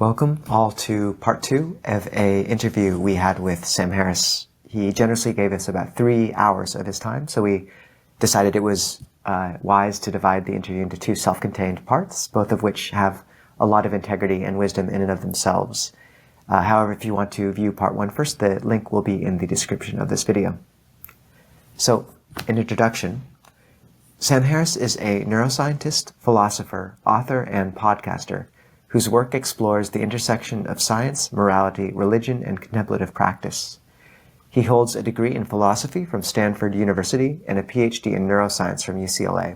Welcome all to part 2 of an interview we had with Sam Harris. He generously gave us about 3 hours of his time, so we decided it was wise to divide the interview into 2 self-contained parts, both of which have a lot of integrity and wisdom in and of themselves. However, if you want to view part 1 first, the link will be in the description of this video. So, in introduction, Sam Harris is a neuroscientist, philosopher, author, and podcaster whose work explores the intersection of science, morality, religion, and contemplative practice. He holds a degree in philosophy from Stanford University and a PhD in neuroscience from UCLA.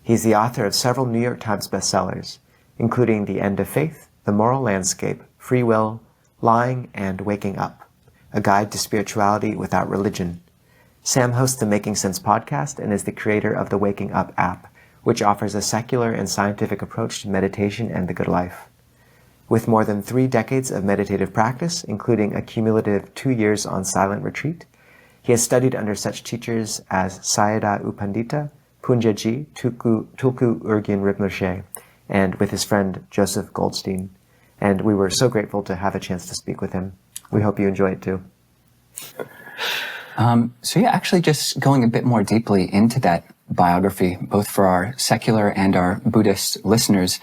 He's the author of several New York Times bestsellers, including The End of Faith, The Moral Landscape, Free Will, Lying, and Waking Up, A Guide to Spirituality Without Religion. Sam hosts the Making Sense podcast and is the creator of the Waking Up app, which offers a secular and scientific approach to meditation and the good life. With more than 3 decades of meditative practice, including a cumulative 2 years on silent retreat, he has studied under such teachers as Sayadaw U Pandita, Punjaji, Tulku Urgyen Rinpoche, and with his friend Joseph Goldstein. And we were so grateful to have a chance to speak with him. We hope you enjoy it too. Actually just going a bit more deeply into that biography, both for our secular and our Buddhist listeners,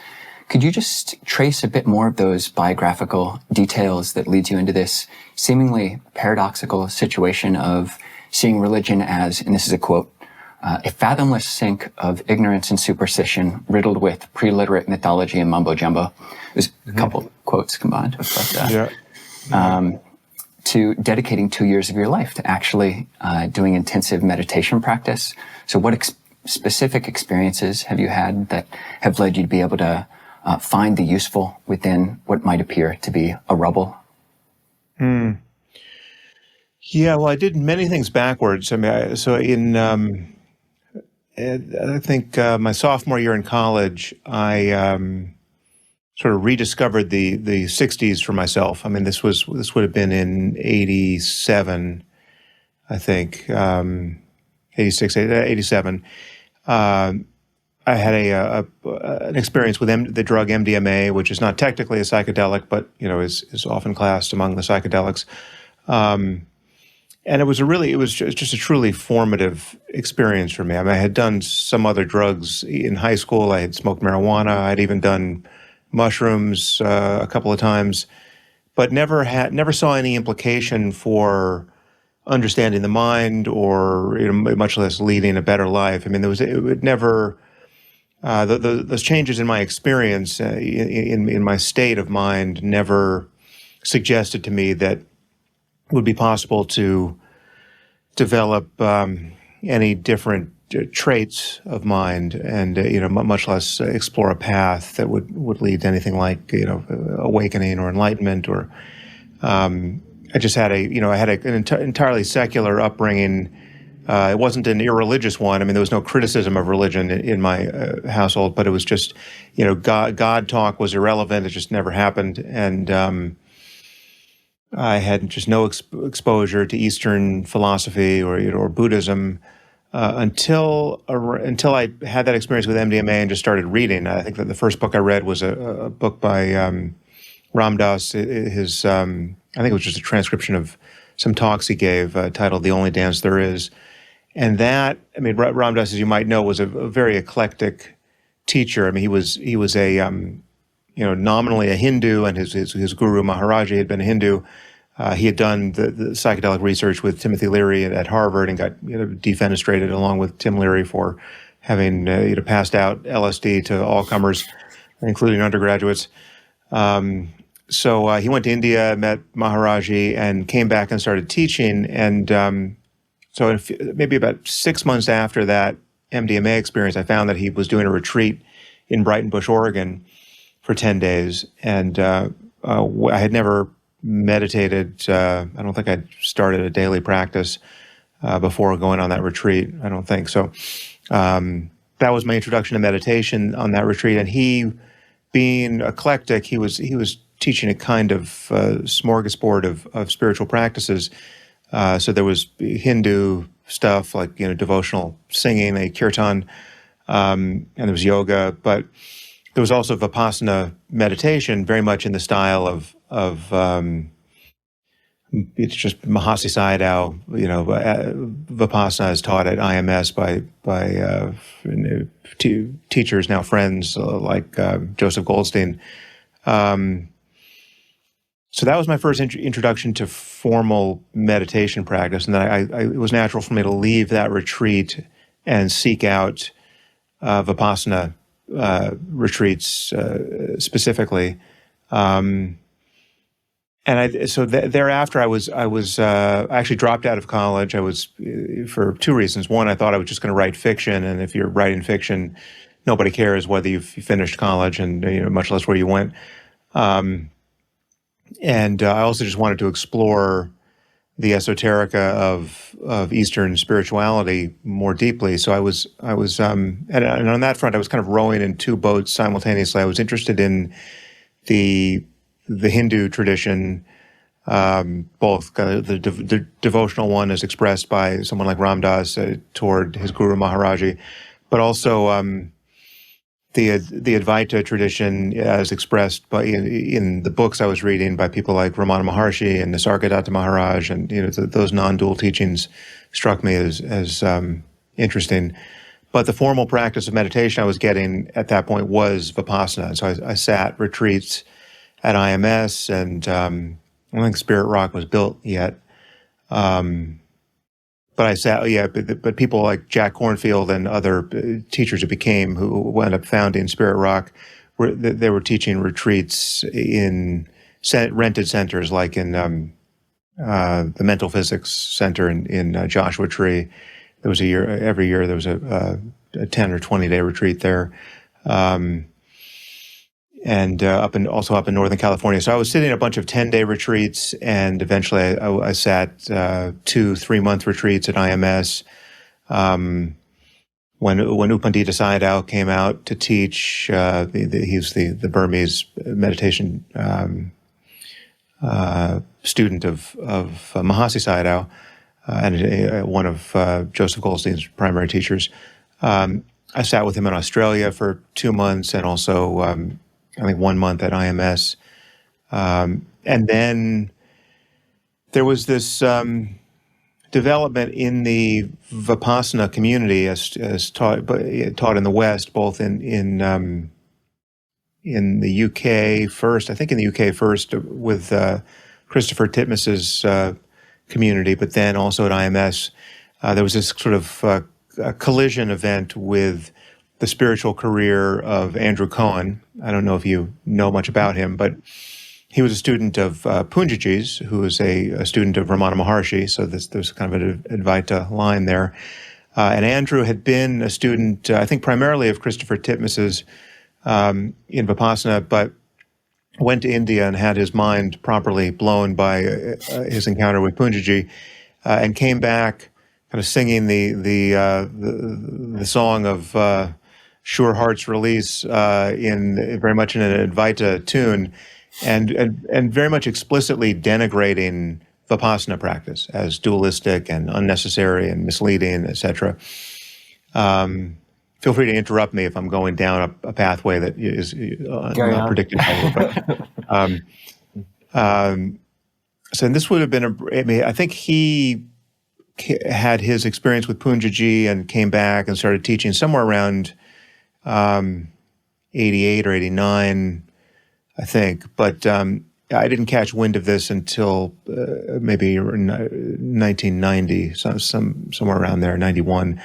could you just trace a bit more of those biographical details that leads you into this seemingly paradoxical situation of seeing religion as, and this is a quote, a fathomless sink of ignorance and superstition riddled with pre-literate mythology and mumbo-jumbo. There's a couple quotes combined. But, to dedicating 2 years of your life to actually doing intensive meditation practice. So what specific experiences have you had that have led you to be able to find the useful within what might appear to be a rubble? Yeah, well, I did many things backwards. I mean, I think my sophomore year in college, I sort of rediscovered the 60s for myself. I mean, this would have been in 87, I think, 86, 87. I had an experience with the drug MDMA, which is not technically a psychedelic, but is often classed among the psychedelics. And it was just a truly formative experience for me. I mean, I had done some other drugs in high school. I had smoked marijuana. I'd even done mushrooms a couple of times, but never saw any implication for understanding the mind or much less leading a better life. I mean, those changes in my experience in my state of mind never suggested to me that it would be possible to develop any different traits of mind, and much less explore a path that would lead to anything like awakening or enlightenment. Or I just had an entirely secular upbringing. It wasn't an irreligious one. I mean, there was no criticism of religion in my household, but it was just God talk was irrelevant. It just never happened, and I had just no exposure to Eastern philosophy or Buddhism. Until I had that experience with MDMA and just started reading. I think that the first book I read was a book by Ram Dass. I think it was just a transcription of some talks he gave titled "The Only Dance There Is." And Ram Dass, as you might know, was a very eclectic teacher. I mean, he was a nominally a Hindu, and his guru Maharaji had been a Hindu. He had done the psychedelic research with Timothy Leary at Harvard and got defenestrated along with Tim Leary for having passed out LSD to all comers, including undergraduates. So he went to India, met Maharaji, and came back and started teaching. And so maybe about 6 months after that MDMA experience, I found that he was doing a retreat in Brighton Bush, Oregon, for 10 days, and I had never meditated. I don't think I'd started a daily practice before going on that retreat. I don't think so. That was my introduction to meditation on that retreat. And he, being eclectic, he was teaching a kind of smorgasbord of spiritual practices. So there was Hindu stuff like devotional singing, a kirtan, and there was yoga, but there was also Vipassana meditation, very much in the style of it's just Mahasi Sayadaw, Vipassana is taught at IMS by teachers, now friends, like Joseph Goldstein. So that was my first introduction to formal meditation practice, and then it was natural for me to leave that retreat and seek out Vipassana retreats specifically. Thereafter, I actually dropped out of college. I was for two reasons. One, I thought I was just going to write fiction, and if you're writing fiction, nobody cares whether you've finished college, and much less where you went. And I also just wanted to explore the esoterica of Eastern spirituality more deeply. So I was, and on that front, I was kind of rowing in two boats simultaneously. I was interested in the Hindu tradition, both kind of the devotional one as expressed by someone like Ram Dass toward his Guru Maharaji, but also the Advaita tradition as expressed by in the books I was reading by people like Ramana Maharshi and Nisargadatta Maharaj, and those non-dual teachings struck me as interesting. But the formal practice of meditation I was getting at that point was Vipassana. So I sat retreats at IMS, and I don't think Spirit Rock was built yet. But I sat, but people like Jack Kornfield and other teachers who wound up founding Spirit Rock, they were teaching retreats in rented centers, like in the Mental Physics Center in Joshua Tree. There was every year there was a 10 or 20-day retreat there. And also up in Northern California. So I was sitting in a bunch of 10-day retreats, and eventually I sat 2-3-month retreats at IMS. When Upandita Sayadaw came out to teach, he's the Burmese meditation student of Mahasi Sayadaw, and one of Joseph Goldstein's primary teachers. I sat with him in Australia for 2 months, and also I think 1 month at IMS. And then there was this development in the Vipassana community as taught in the West, both in the UK first, I think in the UK first with Christopher Titmus's community, but then also at IMS. There was this sort of a collision event with the spiritual career of Andrew Cohen. I don't know if you know much about him, but he was a student of Punjaji's, who was a student of Ramana Maharshi, so there's kind of an Advaita line there. And Andrew had been a student, I think primarily of Christopher Titmus's in Vipassana, but went to India and had his mind properly blown by his encounter with Punjaji, and came back kind of singing the song of Sure Heart's Release very much in an Advaita tune, and very much explicitly denigrating Vipassana practice as dualistic and unnecessary and misleading, etc. Feel free to interrupt me if I'm going down a pathway that is not predicted. So this would have been I think he had his experience with Punjaji and came back and started teaching somewhere around 88 or 89, I think. But I didn't catch wind of this until maybe 1990, somewhere around there, 91.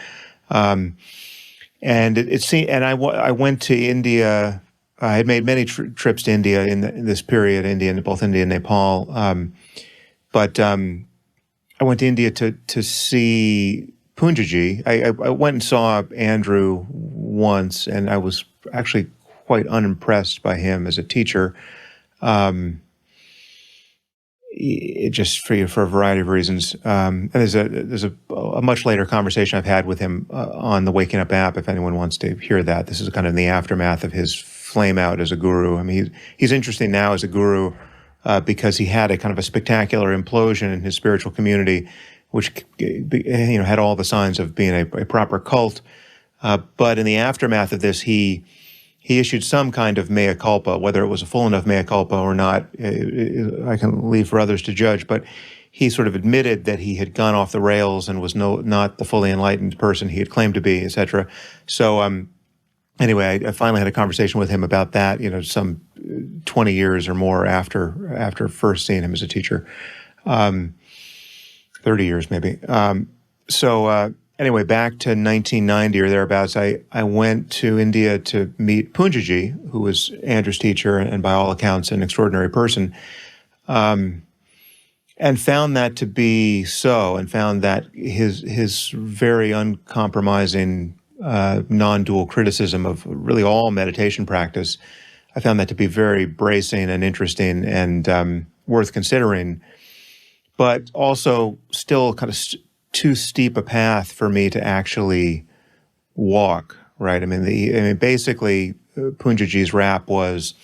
And it seemed, and I went to India. I had made many trips to India in this period, both India and Nepal. But I went to India to see Punjaji. I went and saw Andrew once, and I was actually quite unimpressed by him as a teacher. Just for a variety of reasons. And there's a much later conversation I've had with him on the Waking Up app, if anyone wants to hear that. This is kind of in the aftermath of his flame out as a guru. I mean, he's interesting now as a guru because he had a kind of a spectacular implosion in his spiritual community, which had all the signs of being a proper cult. But in the aftermath of this, he he issued some kind of mea culpa. Whether it was a full enough mea culpa or not, I can leave for others to judge, but he sort of admitted that he had gone off the rails and was not the fully enlightened person he had claimed to be, etc. So anyway, I finally had a conversation with him about that, some 20 years or more after first seeing him as a teacher, 30 years maybe. Anyway, back to 1990 or thereabouts, I went to India to meet Poonjaji, who was Andrew's teacher and by all accounts an extraordinary person, and found that to be so, and found that his very uncompromising non-dual criticism of really all meditation practice, I found that to be very bracing and interesting and worth considering, but also still kind of too steep a path for me to actually walk, right? I mean, basically, Poonjaji's rap was,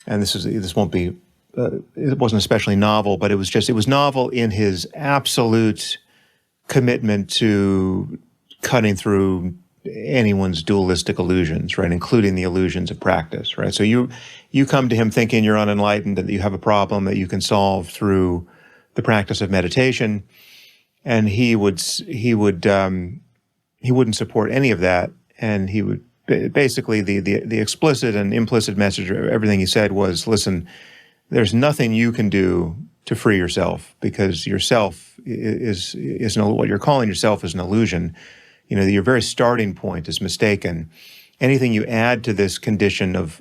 and this won't be, it wasn't especially novel, but it was novel in his absolute commitment to cutting through anyone's dualistic illusions, right, including the illusions of practice, right? So you come to him thinking you're unenlightened and that you have a problem that you can solve through the practice of meditation. And he wouldn't support any of that, and he would basically the explicit and implicit message of everything he said was, listen, there's nothing you can do to free yourself, because yourself is what you're calling yourself is an illusion. Your very starting point is mistaken. Anything you add to this condition of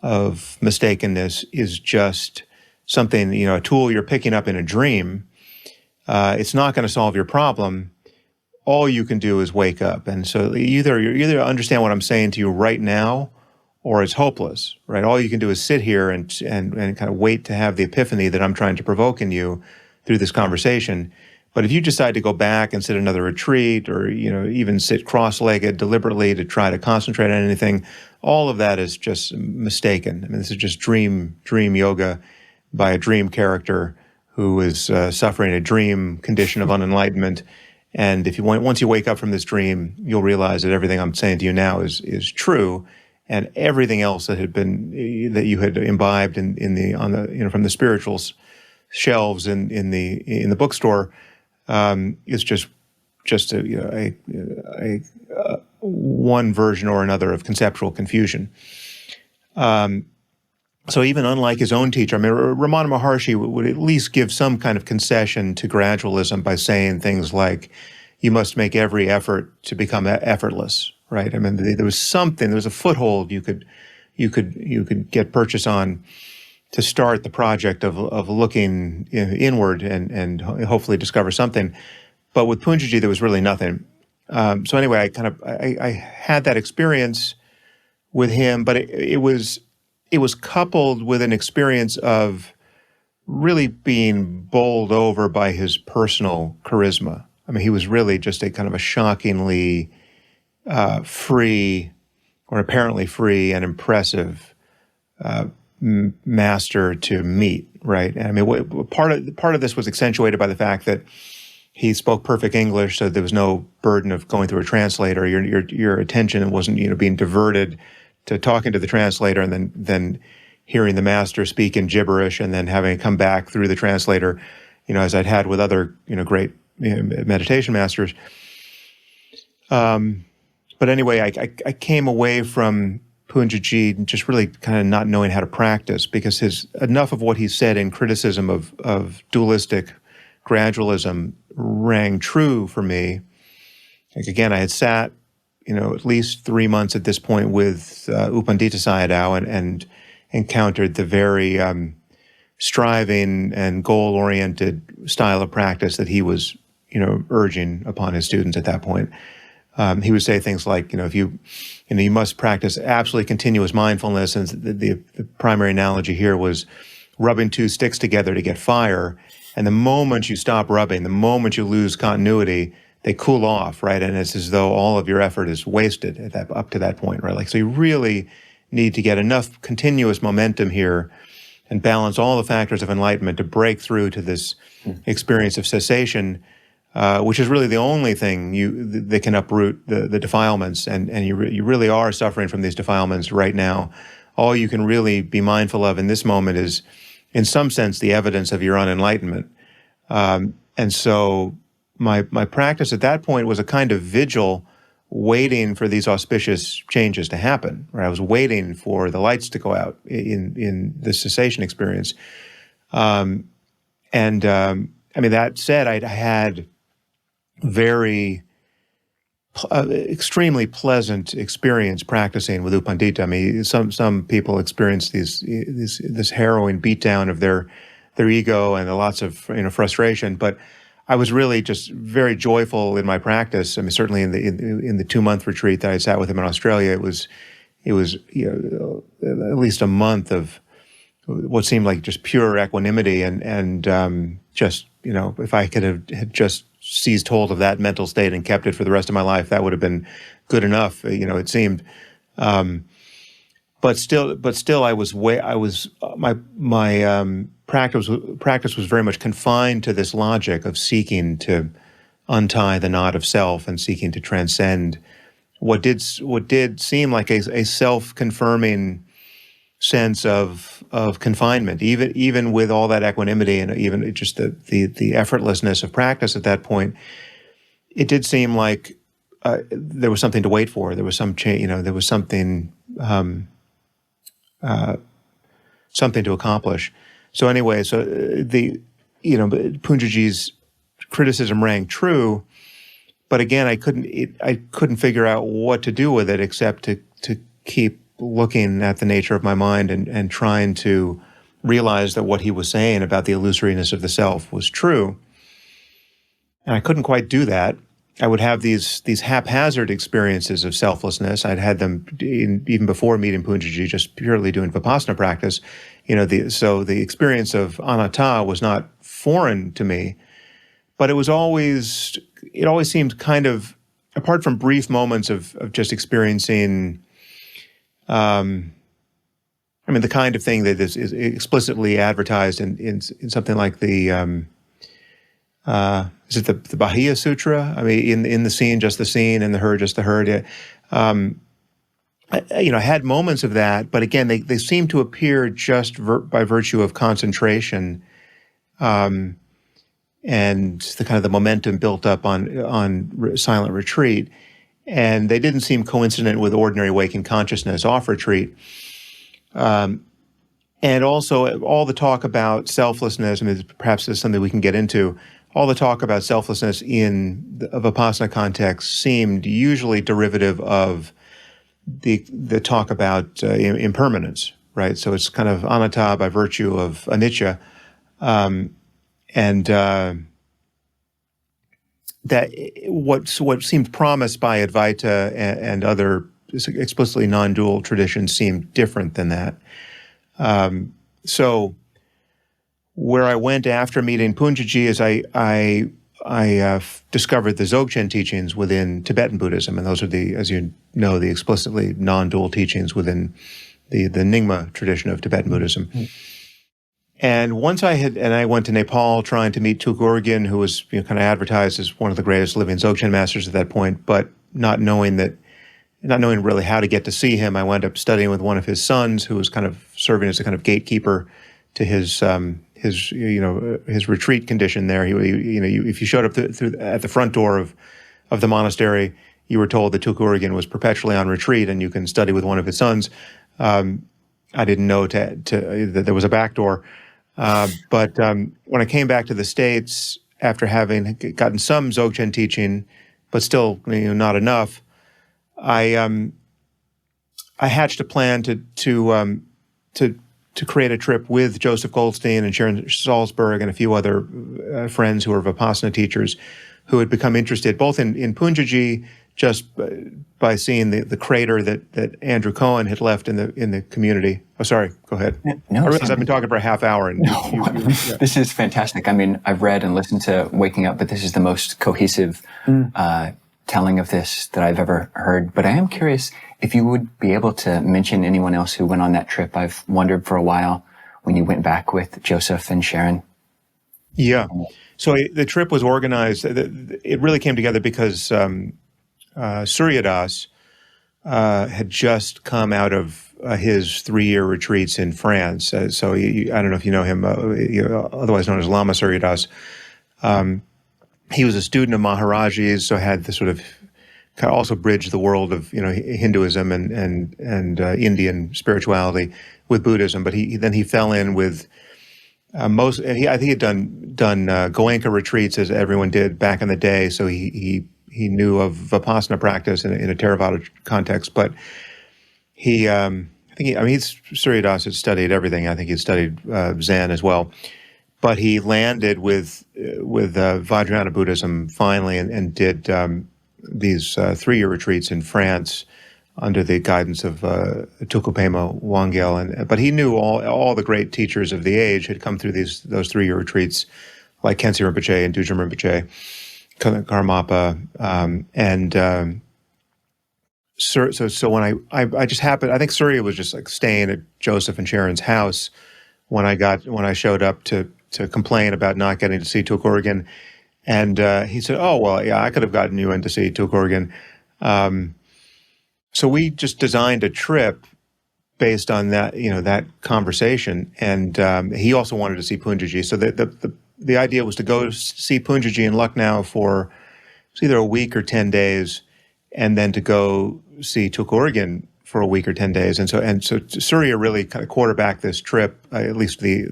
mistakenness is just something, a tool you're picking up in a dream. It's not going to solve your problem. All you can do is wake up. And so you either understand what I'm saying to you right now, or it's hopeless, right? All you can do is sit here and kind of wait to have the epiphany that I'm trying to provoke in you through this conversation. But if you decide to go back and sit another retreat, or even sit cross-legged deliberately to try to concentrate on anything, all of that is just mistaken. I mean, this is just dream yoga by a dream character who is suffering a dream condition of unenlightenment. And once you wake up from this dream, you'll realize that everything I'm saying to you now is true, and everything else that you had imbibed from the spiritual shelves in the bookstore is just a one version or another of conceptual confusion. So even unlike his own teacher, I mean, Ramana Maharshi would at least give some kind of concession to gradualism by saying things like, you must make every effort to become effortless, right? I mean, there was a foothold you could get purchase on to start the project of looking inward and hopefully discover something. But with Poonjaji, there was really nothing. So anyway, I had that experience with him, but it was coupled with an experience of really being bowled over by his personal charisma. I mean, he was really just a kind of a shockingly free, or apparently free and impressive master to meet, right? And I mean, part of this was accentuated by the fact that he spoke perfect English, so there was no burden of going through a translator. Your attention wasn't being diverted to talking to the translator and then hearing the master speak in gibberish and then having it come back through the translator, as I'd had with other great meditation masters. But anyway, I came away from Poonjaji just really kind of not knowing how to practice, because enough of what he said in criticism of dualistic gradualism rang true for me. Like, again, I had sat at least 3 months at this point with Upandita Sayadaw and encountered the very striving and goal-oriented style of practice that he was, urging upon his students at that point. He would say things like, if you must practice absolutely continuous mindfulness, and the primary analogy here was rubbing two sticks together to get fire, and the moment you stop rubbing, the moment you lose continuity, they cool off, right? And it's as though all of your effort is wasted up to that point, right? Like, so you really need to get enough continuous momentum here and balance all the factors of enlightenment to break through to this experience of cessation, which is really the only thing that can uproot the defilements, and you really are suffering from these defilements right now. All you can really be mindful of in this moment is, in some sense, the evidence of your unenlightenment. And so my practice at that point was a kind of vigil, waiting for these auspicious changes to happen. Right? I was waiting for the lights to go out in the cessation experience. I mean, that said, I had extremely pleasant experience practicing with U Pandita. I mean, some people experience this harrowing beatdown of their ego and lots of frustration, but I was really just very joyful in my practice. I mean, certainly in the 2-month retreat that I sat with him in Australia, it was at least a month of what seemed like just pure equanimity and just if I could have had just seized hold of that mental state and kept it for the rest of my life, that would have been good enough. It seemed. But still, my practice was very much confined to this logic of seeking to untie the knot of self and seeking to transcend what did seem like a self-confirming sense of confinement, even with all that equanimity and even just the effortlessness of practice at that point. It did seem like there was something to wait for. There was some change. There was something to accomplish. So anyway, Punjaji's criticism rang true, but again, I couldn't figure out what to do with it except to keep looking at the nature of my mind and trying to realize that what he was saying about the illusoriness of the self was true. And I couldn't quite do that. I would have these haphazard experiences of selflessness. I'd had them even before meeting Punjaji, just purely doing Vipassana practice. So the experience of anatta was not foreign to me, but it always seemed kind of, apart from brief moments of just experiencing, the kind of thing that is explicitly advertised in something like the, is it the Bahia Sutra? I mean, in the seen, just the seen, and the heard, just the heard. I had moments of that, but again, they seem to appear just by virtue of concentration, and the kind of the momentum built up on silent retreat, and they didn't seem coincident with ordinary waking consciousness off retreat. And also, all the talk about selflessness, I mean, perhaps this is something we can get into, all the talk about selflessness in the Vipassana context seemed usually derivative of the talk about impermanence, right? So it's kind of anatta by virtue of anicca, that what seemed promised by Advaita and other explicitly non-dual traditions seemed different than that. So where I went after meeting Punjaji is I discovered the Dzogchen teachings within Tibetan Buddhism, and those are as you know, the explicitly non-dual teachings within the Nyingma tradition of Tibetan Buddhism. Mm-hmm. And once I went to Nepal trying to meet Tulku Urgyen, who was kind of advertised as one of the greatest living Dzogchen masters at that point, but not knowing really how to get to see him, I wound up studying with one of his sons, who was kind of serving as a kind of gatekeeper to his retreat condition there. If you showed up at the front door of the monastery, you were told that Tulku Urgyen was perpetually on retreat, and you can study with one of his sons. I didn't know that there was a back door, but when I came back to the States after having gotten some Dzogchen teaching, but still not enough, I hatched a plan to create a trip with Joseph Goldstein and Sharon Salzberg and a few other friends who are Vipassana teachers who had become interested both in Punjaji just by seeing the crater that Andrew Cohen had left in the community. Oh, sorry. Go ahead. No, I realize I've been talking for a half hour. And yeah. This is fantastic. I mean, I've read and listened to Waking Up, but this is the most cohesive telling of this that I've ever heard. But I am curious if you would be able to mention anyone else who went on that trip. I've wondered for a while when you went back with Joseph and Sharon. Yeah. So the trip was organized. It really came together because Surya Das had just come out of his 3-year retreats in France. So I don't know if you know him, otherwise known as Lama Surya Das. He was a student of Maharaji's, so had the sort of kind of also bridged the world of Hinduism and Indian spirituality with Buddhism. But then he fell in with I think he had done Goenka retreats as everyone did back in the day. So he knew of Vipassana practice in a Theravada context. But Surya Das had studied everything. I think he'd studied Zen as well. But he landed with Vajrayana Buddhism finally, and did these 3-year retreats in France under the guidance of Tukupema Wangyal. But he knew all the great teachers of the age had come through those 3-year retreats, like Khyentse Rinpoche and Dujum Rinpoche, Karmapa, so when I just happened, I think Surya was just like staying at Joseph and Sharon's house when I showed up to complain about not getting to see Tukorgan, and he said, "Oh well, yeah, I could have gotten you in to see Tukorgan." So we just designed a trip based on that conversation, and he also wanted to see Punjaji. So the idea was to go see Punjaji in Lucknow for either a week or 10 days, and then to go see Tukorgan for a week or 10 days. And so Surya really kind of quarterbacked this trip, at least the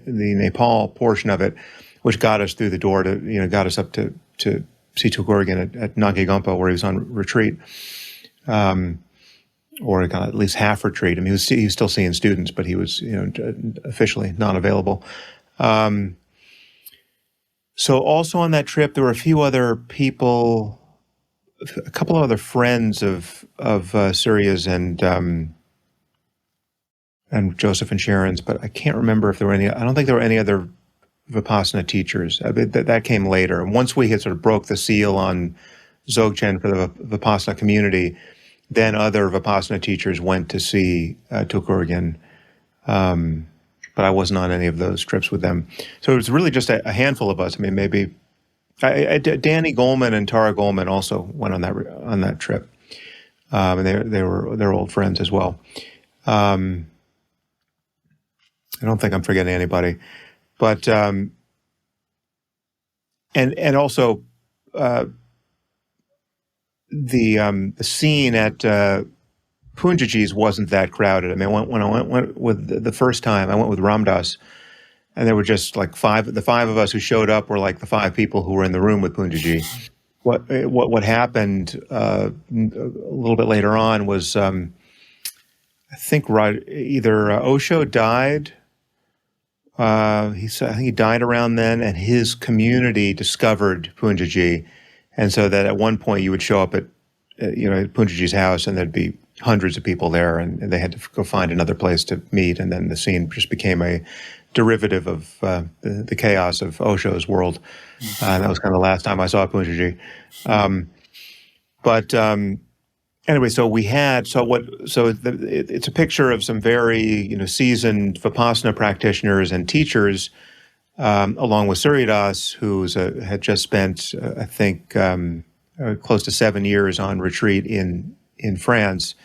Nepal portion of it, which got us through the door got us up to see Tukorgan at Nagi Gompa, where he was on retreat. Or kind of at least half retreat. I mean, he was still seeing students, but he was, officially non-available. So also on that trip, there were a few other people, a couple of other friends of Surya's and Joseph and Sharon's, but I can't remember if there were any. I don't think there were any other Vipassana teachers. That came later. And once we had sort of broke the seal on Dzogchen for the Vipassana community, then other Vipassana teachers went to see Tukorgan, but I wasn't on any of those trips with them. So it was really just a handful of us. I mean, maybe Danny Goleman and Tara Goleman also went on that trip, and they're old friends as well. I don't think I'm forgetting anybody, but and also. The scene at Punjaji's wasn't that crowded. I mean, when I went with the first time, I went with Ramdas, and there were just like the five of us who showed up were like the 5 people who were in the room with Punjaji. What happened a little bit later on was, I think either Osho died. I think he died around then, and his community discovered Punjaji. And so that at one point you would show up at Punjaji's house, and there'd be hundreds of people there, and they had to go find another place to meet. And then the scene just became a derivative of the chaos of Osho's world. And that was kind of the last time I saw Punjaji. Anyway, so it's a picture of some very seasoned Vipassana practitioners and teachers. Along with Surya Das, who had just spent, I think, close to 7 years on retreat in France,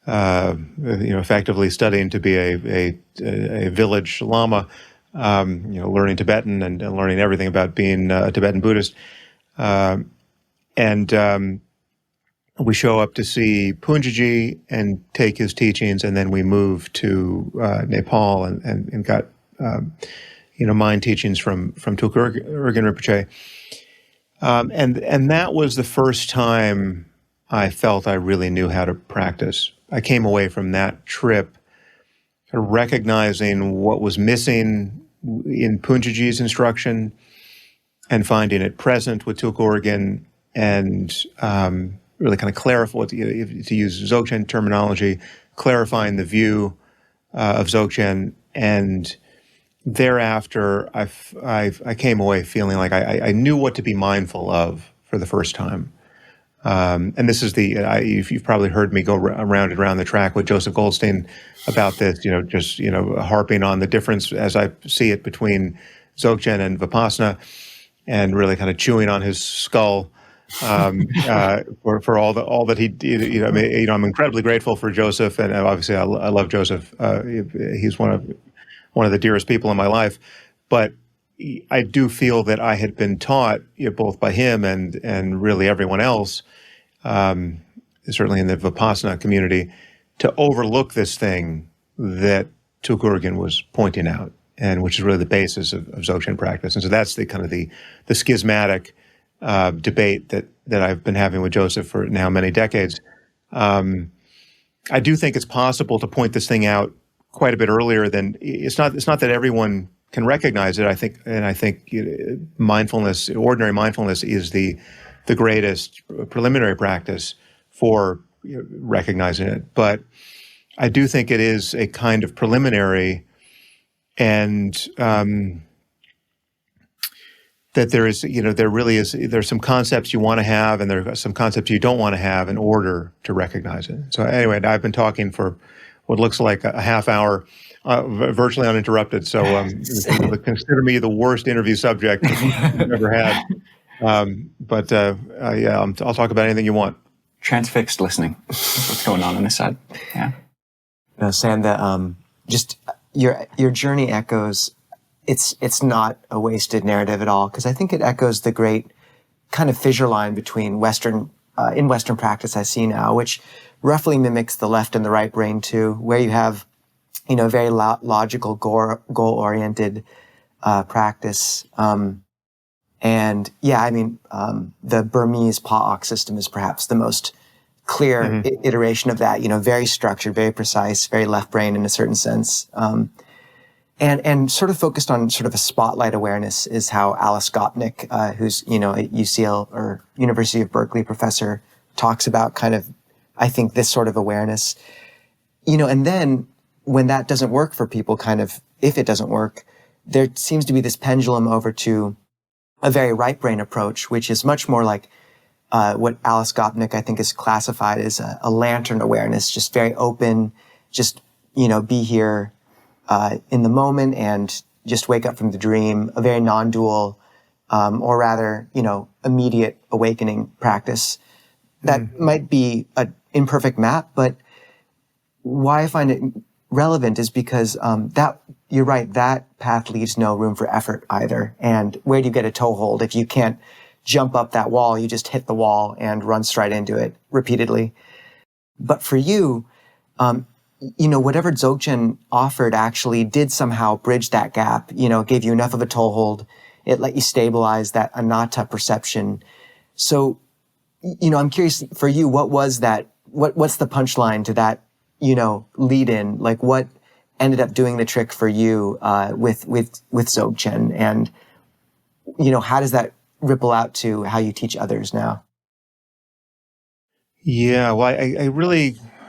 effectively studying to be a village lama, learning Tibetan and learning everything about being a Tibetan Buddhist. We show up to see Punjaji and take his teachings, and then we move to Nepal and got mind teachings from Tukorgan Rinpoche. And that was the first time I felt I really knew how to practice. I came away from that trip recognizing what was missing in Punjaji's instruction and finding it present with Tukorgan, and really kind of clarify, to use Dzogchen terminology, clarifying the view of Dzogchen. And thereafter, I came away feeling like I knew what to be mindful of for the first time. And this is you've probably heard me go around and around the track with Joseph Goldstein about this, just harping on the difference as I see it between Dzogchen and Vipassana, and really kind of chewing on his skull for all that he did. I'm incredibly grateful for Joseph, and obviously I love Joseph. He's one of the dearest people in my life. But I do feel that I had been taught, both by him and really everyone else, certainly in the Vipassana community, to overlook this thing that Tulkurgan was pointing out, and which is really the basis of Dzogchen practice. And so that's the kind of the schismatic debate that I've been having with Joseph for now many decades. I do think it's possible to point this thing out quite a bit earlier than it's not that everyone can recognize it. I think mindfulness, ordinary mindfulness, is the greatest preliminary practice for recognizing it. But I do think it is a kind of preliminary, and that there's some concepts you want to have, and there are some concepts you don't want to have in order to recognize it. So anyway, I've been talking for what looks like a half hour, virtually uninterrupted. So consider me the worst interview subject you've ever had. I'll talk about anything you want. Transfixed listening. That's what's going on this side. Yeah. Sam, just your journey echoes. It's not a wasted narrative at all, because I think it echoes the great kind of fissure line between Western practice I see now, which roughly mimics the left and the right brain too, where you have, very logical, goal-oriented practice. The Burmese Pa'ok system is perhaps the most clear iteration of that, very structured, very precise, very left brain in a certain sense. And sort of focused on sort of a spotlight awareness is how Alice Gopnik, who's, a UCL or University of Berkeley professor, talks about kind of, I think, this sort of awareness. And then when that doesn't work for people, kind of, if it doesn't work, there seems to be this pendulum over to a very right brain approach, which is much more like what Alice Gopnik, I think, is classified as a lantern awareness, just very open, just, be here in the moment and just wake up from the dream, a very non-dual, or rather, immediate awakening practice. That might be an imperfect map, but why I find it relevant is because you're right, that path leaves no room for effort either. And where do you get a toehold if you can't jump up that wall? You just hit the wall and run straight into it repeatedly. But for you, whatever Dzogchen offered actually did somehow bridge that gap, gave you enough of a toehold. It let you stabilize that anatta perception. So, I'm curious for you, what was that? What's the punchline to that, lead in? Like, what ended up doing the trick for you, with Dzogchen? And, how does that ripple out to how you teach others now? Yeah, well,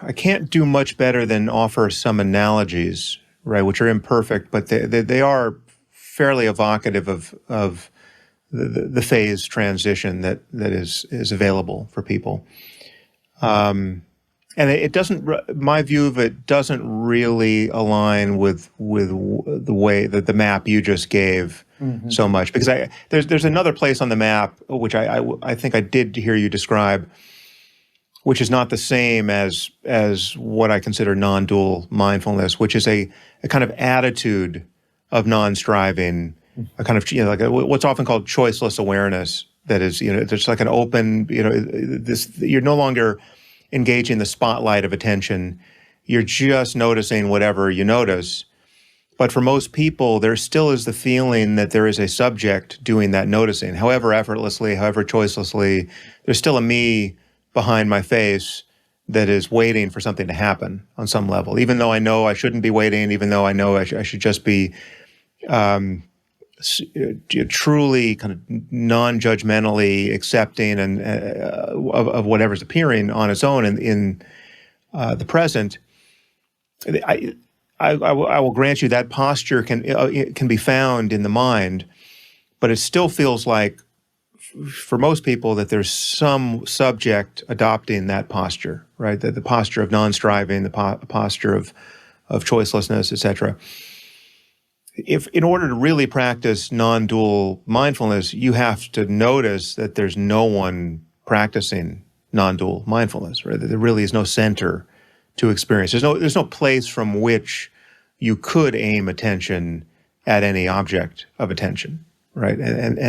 I can't do much better than offer some analogies, right, which are imperfect, but they are fairly evocative of the phase transition that is available for people. And it doesn't, my view of it doesn't really align with the way that the map you just gave so much, because there's another place on the map which I think I did hear you describe, which is not the same as what I consider non-dual mindfulness, which is a kind of attitude of non-striving, a kind of, like what's often called choiceless awareness. That is, there's like an open, you're no longer engaging the spotlight of attention. You're just noticing whatever you notice. But for most people, there still is the feeling that there is a subject doing that noticing, however effortlessly, however choicelessly. There's still a me behind my face that is waiting for something to happen on some level, even though I know I shouldn't be waiting, even though I know I should just be truly kind of non-judgmentally accepting and of whatever's appearing on its own in the present. I will grant you that posture can be found in the mind, but it still feels like, for most people, that there's some subject adopting that posture, right? The posture of non-striving, the posture of choicelessness, etc. if in order to really practice non-dual mindfulness, you have to notice that there's no one practicing non-dual mindfulness, right? That there really is no center to experience. There's no place from which you could aim attention at any object of attention, right?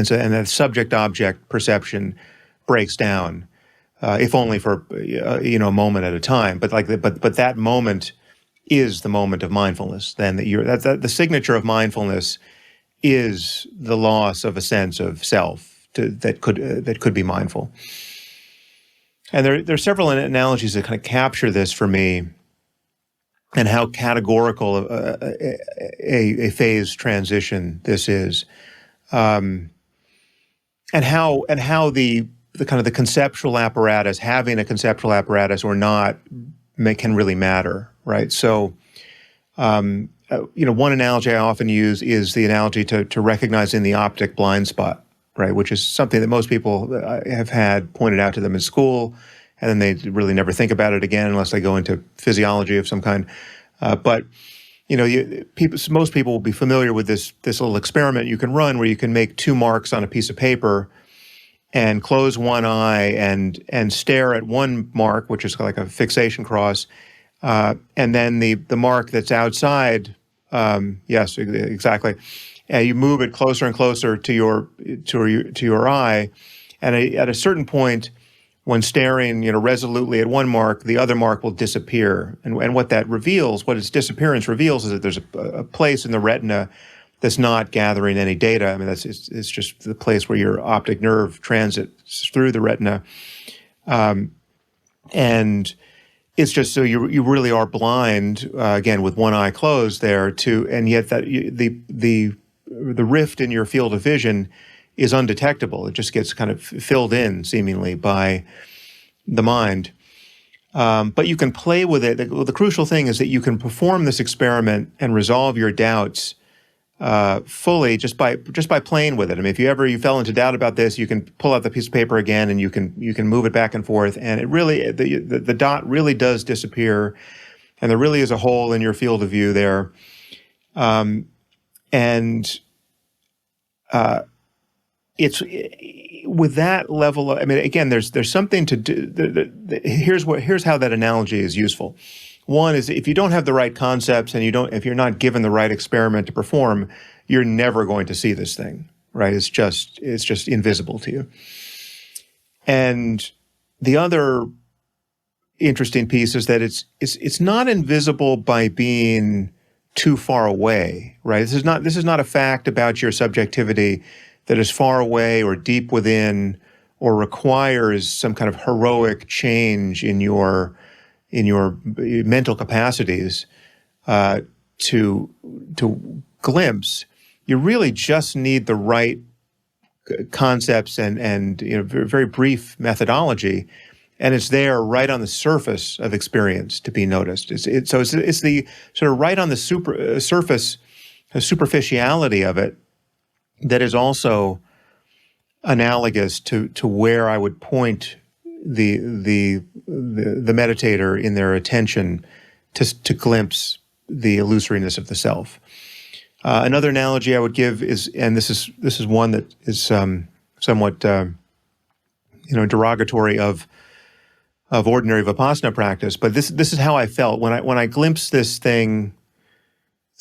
So that subject-object perception breaks down, if only for a moment at a time. But that moment is the moment of mindfulness. Then the signature of mindfulness is the loss of a sense of self that could be mindful. And there are several analogies that kind of capture this for me, and how categorical a phase transition this is, and how the kind of the conceptual apparatus, having a conceptual apparatus or not, can really matter, right? So, one analogy I often use is the analogy to recognizing the optic blind spot, right? Which is something that most people have had pointed out to them in school, and then they really never think about it again unless they go into physiology of some kind. But most people will be familiar with this little experiment you can run where you can make two marks on a piece of paper and close one eye and stare at one mark, which is like a fixation cross, and then the mark that's outside. Yes, exactly. You move it closer and closer to your eye, and at a certain point, when staring, resolutely at one mark, the other mark will disappear. And what that reveals, what its disappearance reveals, is that there's a place in the retina that's not gathering any data. I mean, it's just the place where your optic nerve transits through the retina, and it's just so you really are blind again with one eye closed there and yet that the rift in your field of vision is undetectable. It just gets kind of filled in seemingly by the mind. But you can play with it. The crucial thing is that you can perform this experiment and resolve your doubts fully just by playing with it. I mean, if you fell into doubt about this, you can pull out the piece of paper again and you can move it back and forth, and it really the dot really does disappear, and there really is a hole in your field of view there, and it's with that level of, I mean, again, there's something to do. Here's how that analogy is useful. One is, if you don't have the right concepts and if you're not given the right experiment to perform, you're never going to see this thing, right? It's just invisible to you. And the other interesting piece is that it's not invisible by being too far away, right? This is not a fact about your subjectivity that is far away or deep within or requires some kind of heroic change in your mental capacities to glimpse. You really just need the right concepts and very, very brief methodology, and it's there right on the surface of experience to be noticed. It's the sort of right on the surface, the superficiality of it that is also analogous to where I would point the meditator in their attention to glimpse the illusoriness of the self. Another analogy I would give is, and this is one that is somewhat derogatory of ordinary Vipassana practice, but this is how I felt when I glimpsed this thing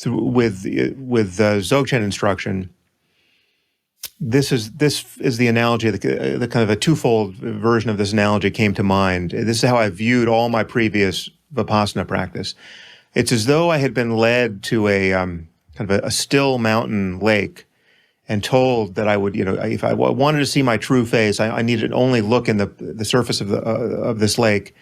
with Dzogchen instruction. This is the analogy, the kind of a twofold version of this analogy came to mind. This is how I viewed all my previous Vipassana practice. It's as though I had been led to a kind of a still mountain lake and told that I would, if I wanted to see my true face, I needed to only look in the surface of this lake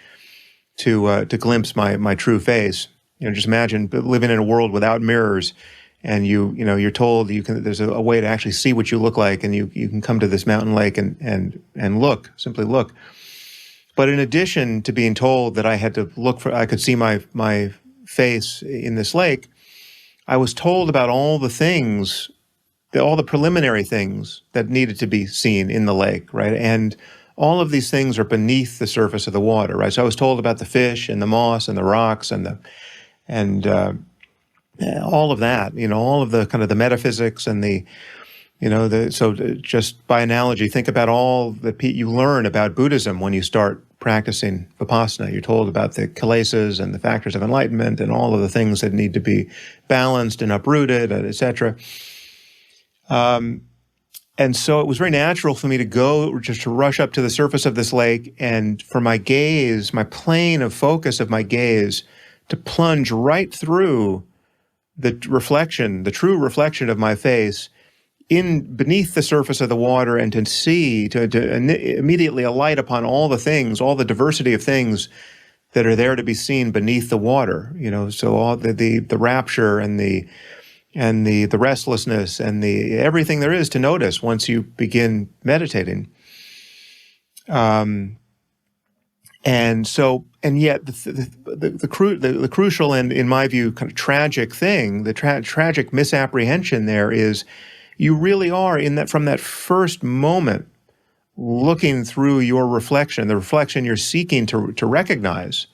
to glimpse my true face. Just imagine living in a world without mirrors. And you're told there's a way to actually see what you look like, and you can come to this mountain lake and simply look. But in addition to being told that I had to I could see my face in this lake, I was told about all the things, all the preliminary things that needed to be seen in the lake, right? And all of these things are beneath the surface of the water, right? So I was told about the fish and the moss and the rocks and all of that, all of the kind of the metaphysics and the, so just by analogy, think about all that you learn about Buddhism when you start practicing Vipassana. You're told about the kilesas and the factors of enlightenment and all of the things that need to be balanced and uprooted, etc. And so it was very natural for me to to rush up to the surface of this lake, and for my gaze, my plane of focus of my gaze, to plunge right through the true reflection of my face beneath the surface of the water, and to see, to immediately alight upon all the diversity of things that are there to be seen beneath the water. So all the rapture and the restlessness and the everything there is to notice once you begin meditating. And yet the crucial and, in my view, kind of tragic thing, the tragic misapprehension there is, you really are from that first moment looking through your reflection, the reflection you're seeking to recognize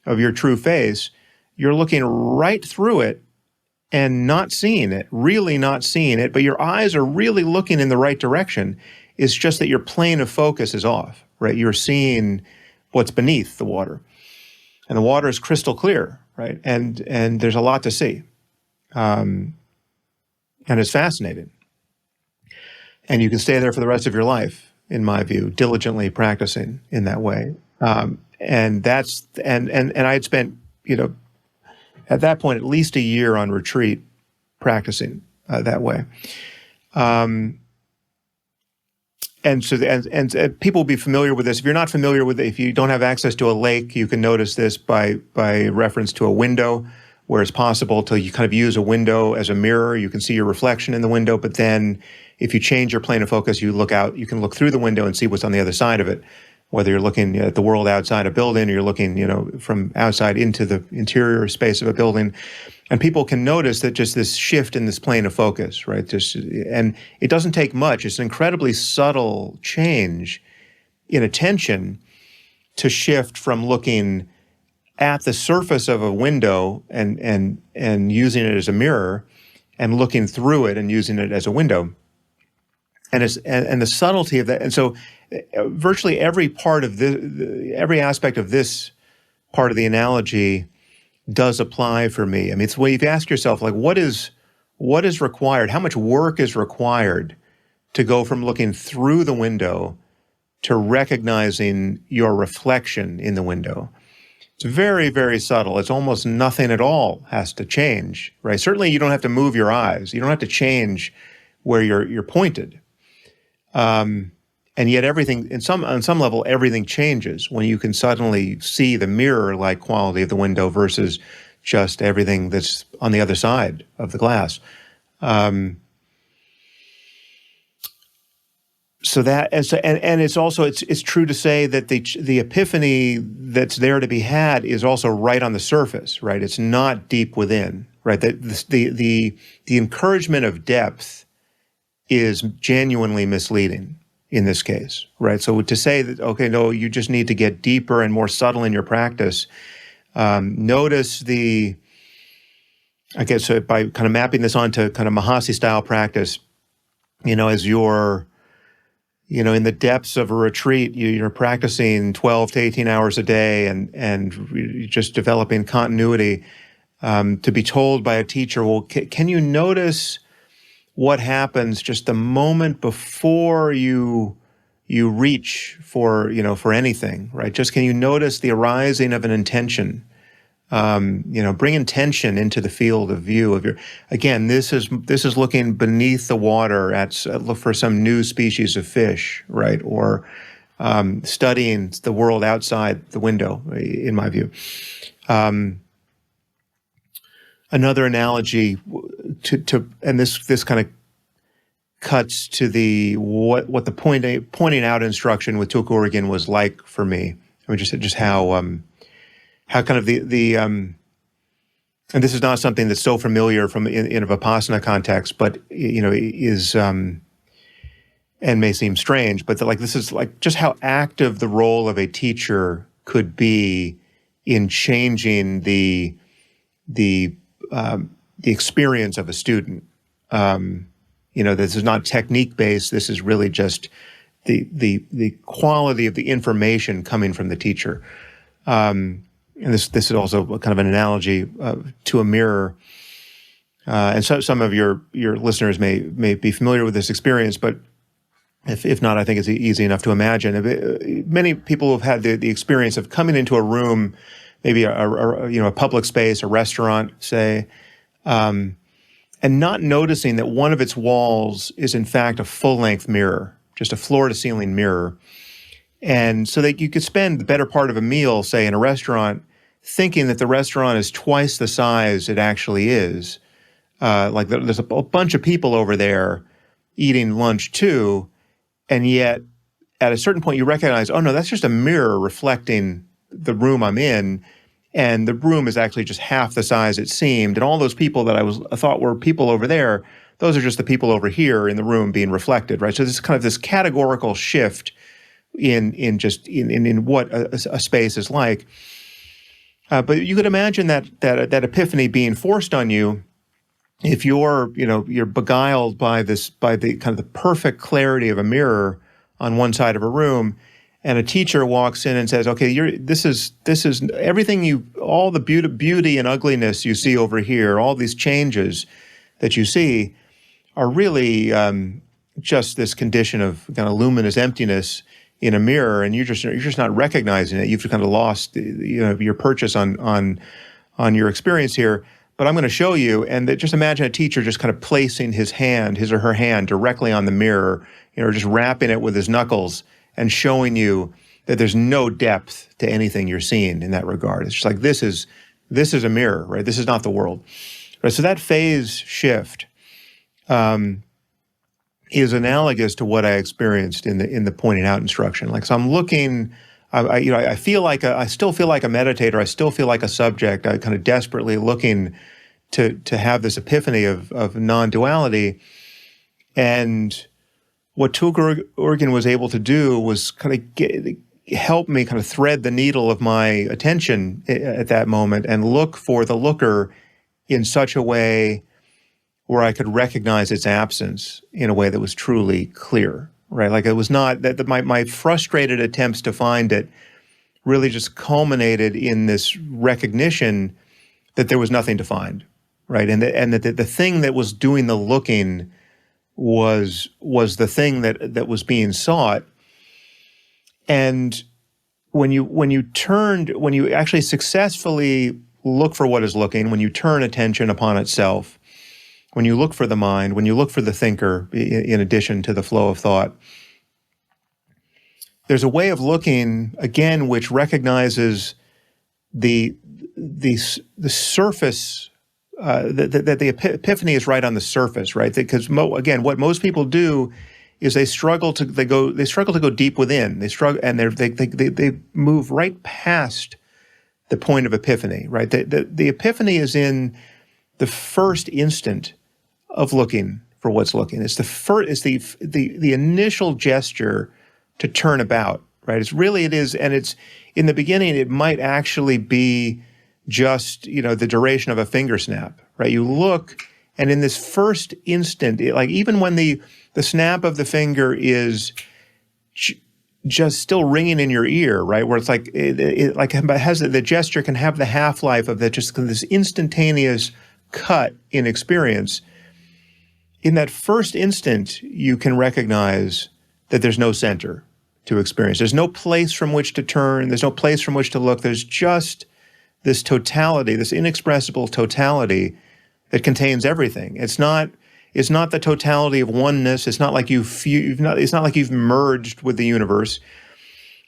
of your true face. You're looking right through it and not seeing it, really not seeing it, but your eyes are really looking in the right direction. It's just that your plane of focus is off, right? You're seeing what's beneath the water. And the water is crystal clear, right? And there's a lot to see. And it's fascinating. And you can stay there for the rest of your life, in my view, diligently practicing in that way. And I had spent, at that point, at least a year on retreat practicing that way. And people will be familiar with this. If you're not familiar with it, if you don't have access to a lake, you can notice this by reference to a window, where it's possible to you kind of use a window as a mirror. You can see your reflection in the window, but then if you change your plane of focus, you can look through the window and see what's on the other side of it. Whether you're looking at the world outside a building, or you're looking, from outside into the interior space of a building. And people can notice that just this shift in this plane of focus, right? And it doesn't take much. It's an incredibly subtle change in attention to shift from looking at the surface of a window and using it as a mirror, and looking through it and using it as a window. And the subtlety of that. And so virtually every part of every aspect of this part of the analogy does apply for me. I mean, it's when you ask yourself, like, what is required? How much work is required to go from looking through the window to recognizing your reflection in the window? It's very, very subtle. It's almost nothing at all has to change, right? Certainly you don't have to move your eyes. You don't have to change where you're pointed. And yet everything, on some level, everything changes when you can suddenly see the mirror-like quality of the window versus just everything that's on the other side of the glass. So that, and it's also, it's true to say that the epiphany that's there to be had is also right on the surface, right? It's not deep within, right? The encouragement of depth is genuinely misleading in this case, right? So to say that, okay, no, you just need to get deeper and more subtle in your practice. Notice I guess by kind of mapping this onto kind of Mahasi style practice, as you're, in the depths of a retreat, you're practicing 12 to 18 hours a day and you're just developing continuity, to be told by a teacher, well, can you notice what happens just the moment before you reach for anything, right? Just can you notice the arising of an intention? Bring intention into the field of view of again, this is looking beneath the water look for some new species of fish, right? Or studying the world outside the window, in my view. Another analogy and this kind of cuts to what the pointing out instruction with Tulku Urgyen was like for me. I mean, just how kind of and this is not something that's so familiar in a Vipassana context, but is and may seem strange, but this is like just how active the role of a teacher could be in changing the experience of a student. This is not technique based. This is really just the quality of the information coming from the teacher. And this is also kind of an analogy to a mirror. And so some of your listeners may be familiar with this experience, but if not, I think it's easy enough to imagine. Many people have had the experience of coming into a room, maybe a public space, a restaurant, say, and not noticing that one of its walls is in fact a full-length mirror, just a floor-to-ceiling mirror. And so that you could spend the better part of a meal, say, in a restaurant, thinking that the restaurant is twice the size it actually is. Like there's a bunch of people over there eating lunch too, and yet at a certain point you recognize, oh no, that's just a mirror reflecting the room I'm in, and the room is actually just half the size it seemed, and all those people that I thought were people over there, those are just the people over here in the room being reflected, right? So this is kind of this categorical shift in what a space is like. But you could imagine that epiphany being forced on you if you're beguiled by the kind of the perfect clarity of a mirror on one side of a room, and a teacher walks in and says, "Okay, this is everything all the beauty and ugliness you see over here, all these changes that you see are really just this condition of kind of luminous emptiness in a mirror, and you're just not recognizing it. You've kind of lost your purchase on your experience here." But I'm going to show you, and just imagine a teacher just kind of placing his or her hand directly on the mirror, just wrapping it with his knuckles and showing you that there's no depth to anything you're seeing in that regard. It's just like, this is a mirror, right? This is not the world. Right? So that phase shift is analogous to what I experienced in the pointing out instruction. Like, so I'm looking, I still feel like a meditator. I still feel like a subject. I kind of desperately looking to have this epiphany of non-duality. And what Tugurgen was able to do was kind of help me kind of thread the needle of my attention at that moment and look for the looker in such a way where I could recognize its absence in a way that was truly clear. Right, like it was not that my frustrated attempts to find it really just culminated in this recognition that there was nothing to find, right, and that the thing that was doing the looking was the thing that was being sought. And when you actually successfully look for what is looking, when you turn attention upon itself, when you look for the mind, when you look for the thinker, in addition to the flow of thought, there's a way of looking, again, which recognizes the surface, that the epiphany is right on the surface, right? Because again, what most people do is they struggle to go deep within. They struggle, and they move right past the point of epiphany, right? The epiphany is in the first instant of looking for what's looking. It's the initial gesture to turn about, right? It is, and it's in the beginning. It might actually be just the duration of a finger snap, right? You look, and in this first instant, like even when the snap of the finger is just still ringing in your ear, right? Where it's like the gesture can have the half-life of that, just this instantaneous cut in experience. In that first instant, you can recognize that there's no center to experience. There's no place from which to turn. There's no place from which to look. There's just this totality, this inexpressible totality that contains everything. It's not the totality of oneness. It's not like it's not like you've merged with the universe.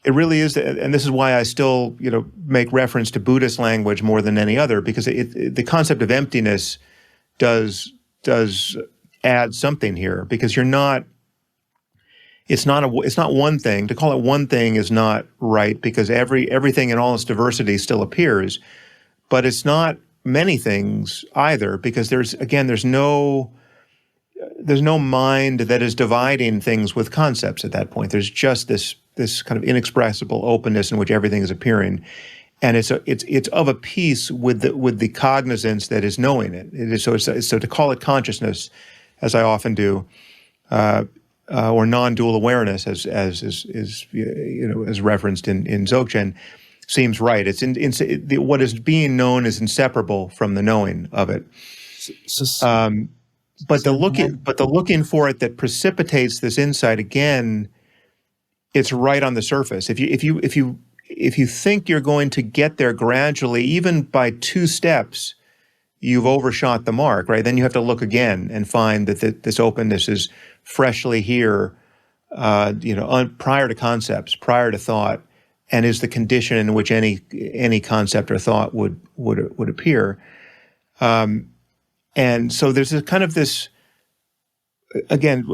It really is, and this is why I still make reference to Buddhist language more than any other, because the concept of emptiness does add something here, because it's not one thing. To call it one thing is not right, because everything in all its diversity still appears, but it's not many things either, because there's no mind that is dividing things with concepts at that point. There's just this kind of inexpressible openness in which everything is appearing. and it's of a piece with the cognizance that is knowing it. It is so to call it consciousness, as I often do, or non-dual awareness, as is as referenced in Dzogchen, seems right. It's what is being known is inseparable from the knowing of it. But the looking for it that precipitates this insight, again, it's right on the surface. If you think you're going to get there gradually, even by 2 steps, you've overshot the mark, right? Then you have to look again and find that this openness is freshly here, prior to concepts, prior to thought, and is the condition in which any concept or thought would appear. And so there's a kind of this, again,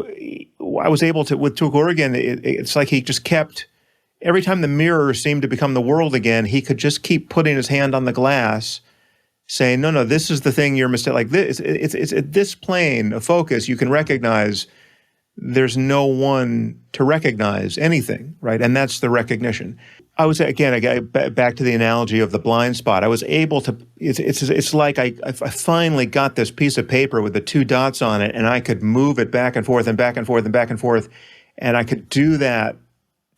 I was able to, with Tugurigan, it's like he just kept, every time the mirror seemed to become the world again, he could just keep putting his hand on the glass, saying, no, this is the thing you're mistaken. Like this, it's at this plane of focus, you can recognize there's no one to recognize anything, right? And that's the recognition. I got back to the analogy of the blind spot. I was able to, it's like I finally got this piece of paper with the 2 dots on it, and I could move it back and forth and back and forth and back and forth. And I could do that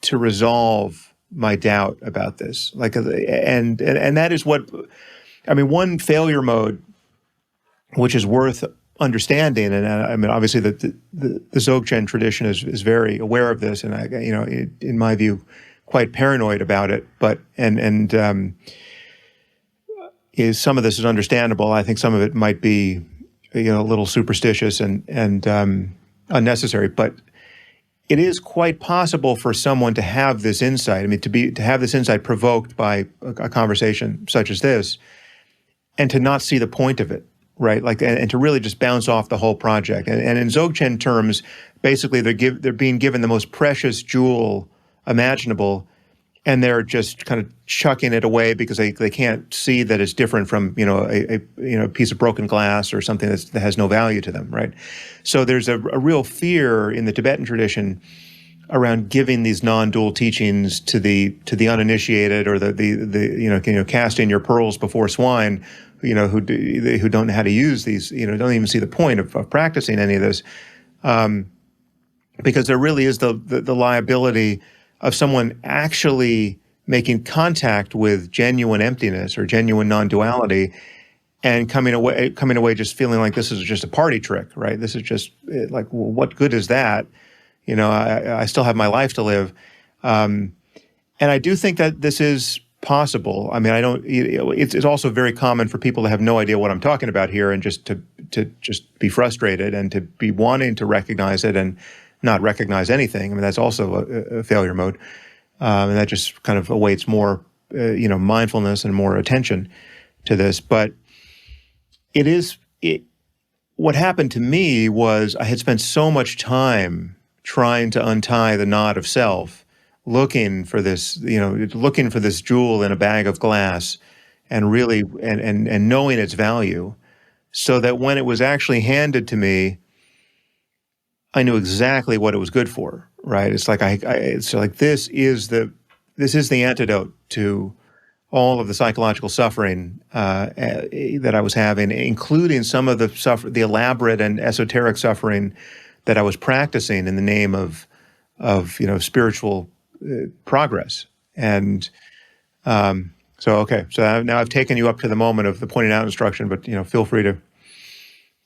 to resolve my doubt about this. And that is what, one failure mode, which is worth understanding, and obviously the Dzogchen tradition is very aware of this, and in my view, quite paranoid about it. But is some of this is understandable. I think some of it might be, a little superstitious and unnecessary. But it is quite possible for someone to have this insight. To have this insight provoked by a conversation such as this, and to not see the point of it. Right, and to really just bounce off the whole project. And in Dzogchen terms, basically they're being given the most precious jewel imaginable, and they're just kind of chucking it away because they can't see that it's different from a piece of broken glass or something that has no value to them. Right, so there's a real fear in the Tibetan tradition around giving these non-dual teachings to the uninitiated, or the casting your pearls before swine, who don't know how to use these, don't even see the point of practicing any of this, because there really is the liability of someone actually making contact with genuine emptiness or genuine non-duality, and coming away just feeling like this is just a party trick, right? This is just like, well, what good is that? I still have my life to live, and I do think that this is possible. It's also very common for people to have no idea what I'm talking about here, and just to just be frustrated and to be wanting to recognize it and not recognize anything. That's also a failure mode, and that just kind of awaits more, mindfulness and more attention to this. But what happened to me was I had spent so much time trying to untie the knot of self, looking for this jewel in a bag of glass, and really, and knowing its value, so that when it was actually handed to me, I knew exactly what it was good for. Right? It's like this is the antidote to all of the psychological suffering that I was having, including some of the elaborate and esoteric suffering that I was practicing in the name of spiritual progress. And so now I've taken you up to the moment of the pointing out instruction, but feel free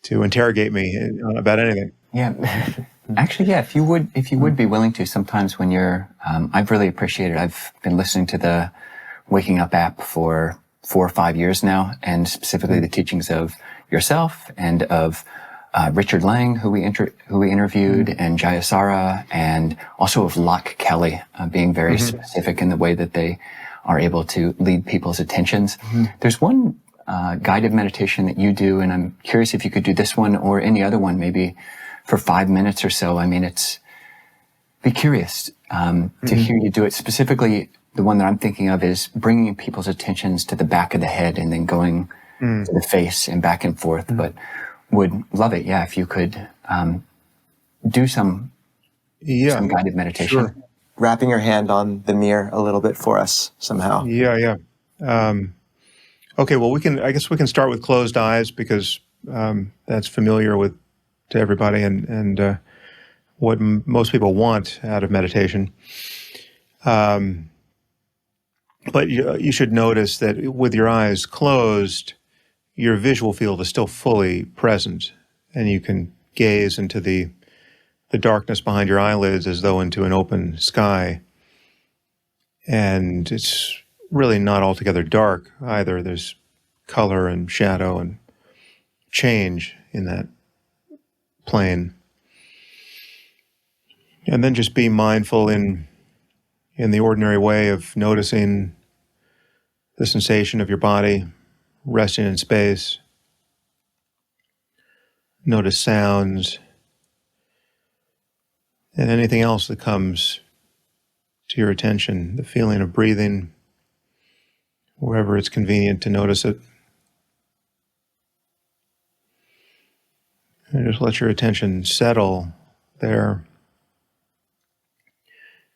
to interrogate me about anything. Yeah, actually, yeah. If you would be willing to, sometimes when you're, I've really appreciated. I've been listening to the Waking Up app for 4 or 5 years now, and specifically the teachings of yourself and of Richard Lang, who we interviewed, and Jayasara, and also of Locke Kelly, being very specific in the way that they are able to lead people's attentions. There's one guided meditation that you do, and I'm curious if you could do this one or any other one, maybe for 5 minutes or so. Be curious to hear you do it. Specifically, the one that I'm thinking of is bringing people's attentions to the back of the head and then going to the face and back and forth. But would love it, if you could do some guided meditation. Sure. Wrapping your hand on the mirror a little bit for us somehow. Yeah. Okay, well, I guess we can start with closed eyes because that's familiar to everybody and what most people want out of meditation. But you should notice that with your eyes closed, your visual field is still fully present, and you can gaze into the darkness behind your eyelids as though into an open sky. And it's really not altogether dark either. There's color and shadow and change in that plane. And then just be mindful in the ordinary way of noticing the sensation of your body resting in space. Notice sounds and anything else that comes to your attention, the feeling of breathing, wherever it's convenient to notice it. And just let your attention settle there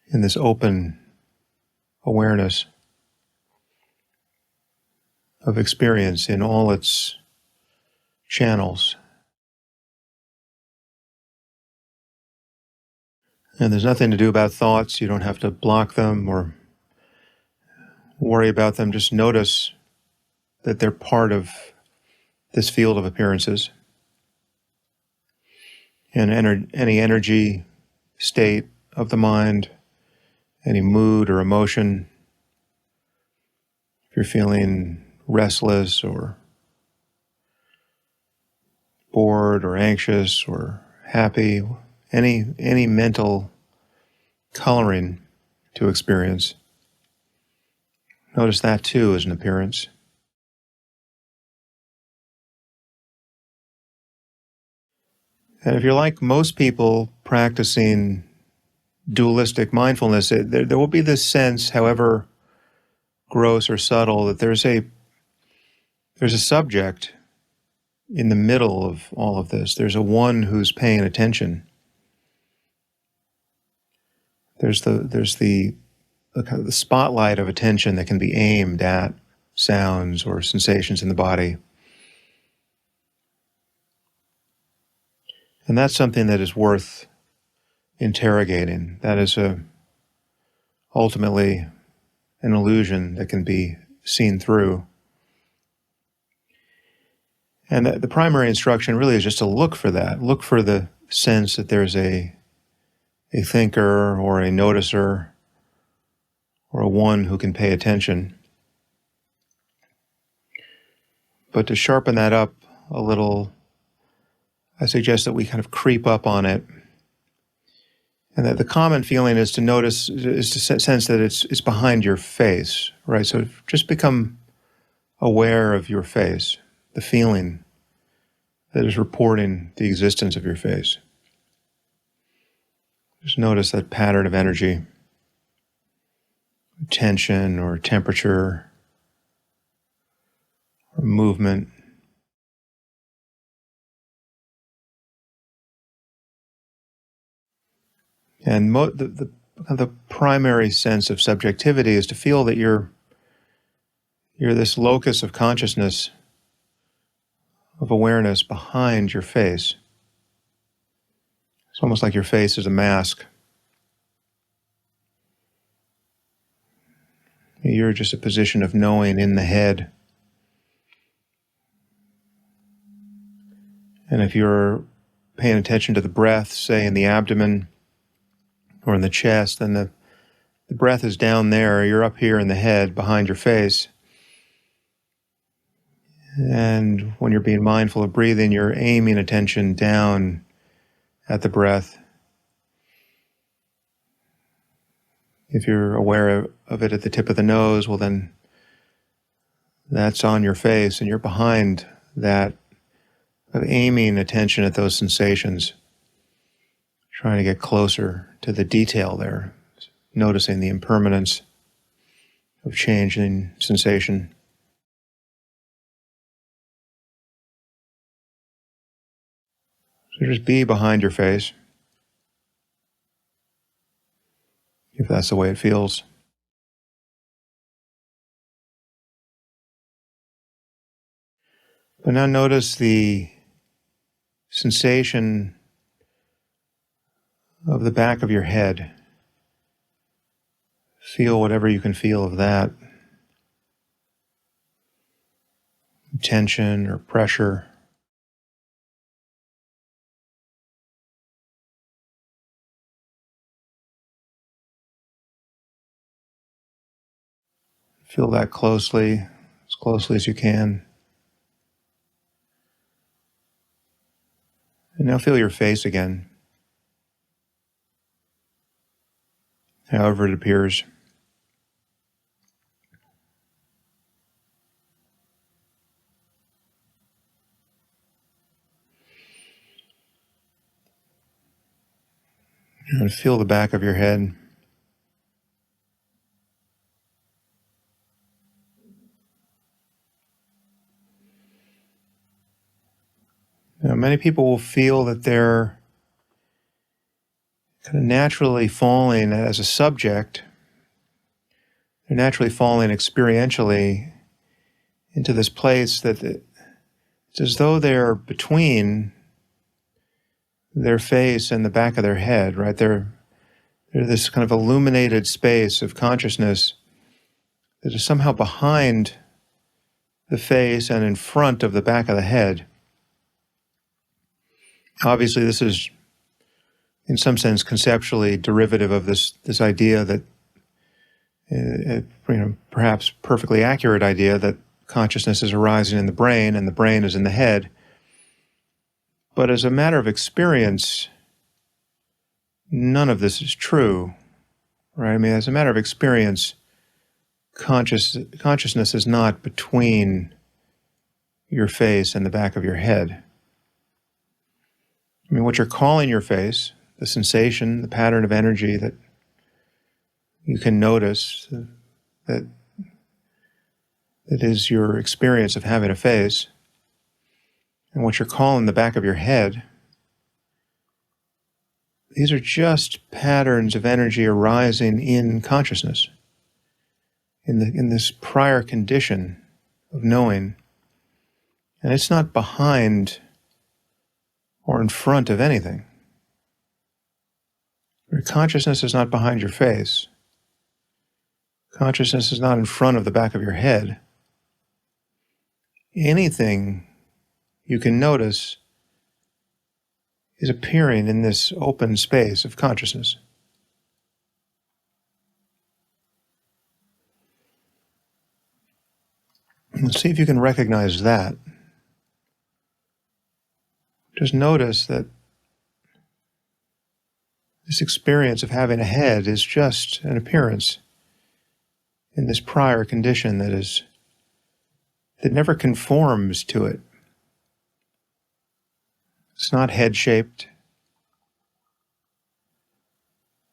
in this open awareness of experience in all its channels. And there's nothing to do about thoughts. You don't have to block them or worry about them. Just notice that they're part of this field of appearances. And any energy, state of the mind, any mood or emotion, if you're feeling restless or bored or anxious or happy, any mental coloring to experience, notice that too as an appearance. And if you're like most people practicing dualistic mindfulness, there will be this sense, however gross or subtle, that there's a subject in the middle of all of this. There's a one who's paying attention. There's the kind of the spotlight of attention that can be aimed at sounds or sensations in the body. And that's something that is worth interrogating. That is ultimately an illusion that can be seen through. And the primary instruction really is just to look for that. Look for the sense that there's a thinker or a noticer or a one who can pay attention. But to sharpen that up a little, I suggest that we kind of creep up on it. And that the common feeling is to sense that it's behind your face, right? So just become aware of your face, the feeling that is reporting the existence of your face. Just notice that pattern of energy, tension or temperature or movement. And the primary sense of subjectivity is to feel that you're this locus of consciousness, of awareness behind your face. It's almost like your face is a mask. You're just a position of knowing in the head. And if you're paying attention to the breath, say in the abdomen or in the chest, then the breath is down there. You're up here in the head, behind your face. And when you're being mindful of breathing, you're aiming attention down at the breath. If you're aware of it at the tip of the nose, well then that's on your face and you're behind that, of aiming attention at those sensations, trying to get closer to the detail there, noticing the impermanence of change in sensation. So just be behind your face, if that's the way it feels. But now notice the sensation of the back of your head. Feel whatever you can feel of that. Tension or pressure. Feel that closely as you can. And now feel your face again, however it appears. And feel the back of your head. Now, many people will feel that they're kind of naturally falling as a subject. They're naturally falling experientially into this place that it's as though they're between their face and the back of their head, right? They're this kind of illuminated space of consciousness that is somehow behind the face and in front of the back of the head. Obviously, this is, in some sense, conceptually derivative of this idea that, perhaps perfectly accurate idea that consciousness is arising in the brain and the brain is in the head. But as a matter of experience, none of this is true, right? I mean, as a matter of experience, consciousness is not between your face and the back of your head. I mean, what you're calling your face, the sensation, the pattern of energy that you can notice, that is your experience of having a face, and what you're calling the back of your head, these are just patterns of energy arising in consciousness, in this prior condition of knowing. And it's not behind or in front of anything. Your consciousness is not behind your face. Consciousness is not in front of the back of your head. Anything you can notice is appearing in this open space of consciousness. And see if you can recognize that. Just notice that this experience of having a head is just an appearance in this prior condition that never conforms to it. It's not head-shaped.